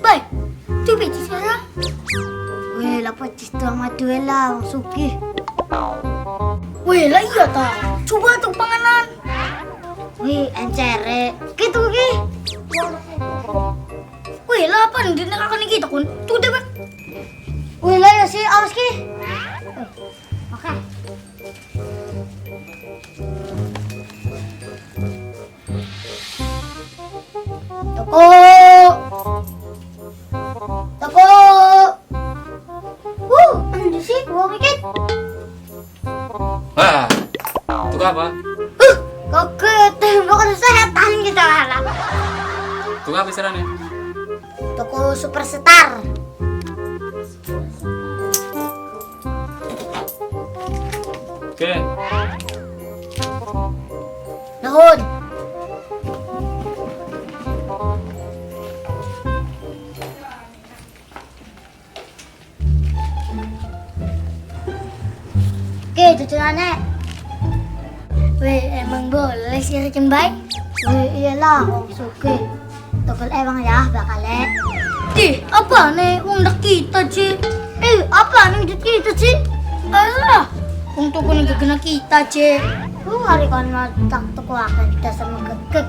Bay, tu biji sekarang. Weh, lapat setengah madu lah, orang sugih. Weh, lah iya tak. Coba tu panganan. Weh, encere. Gitu ki. Weh, lah apa nih? Dia akan kita kun. Tu deh, Bang. Weh, lah ya sih, awas ki. Oke. Toko. Toko. Ano sih? Gua mikir. Wah, itu apa? Kok tembok kesehatan kita lah. Itu apa istilahnya? Toko Superstar. Oke. Nahon. Oke, tujuannya. Weh, emang boleh sih rekin baik? Weh, iyalah, orang suka. Tokol emang ya, bakal apa nih? Undak kita sih. Apa nih undak kita sih? Alah, untuk kau nih kena kita sih. Hari kan matak toko akan kita sama kekek.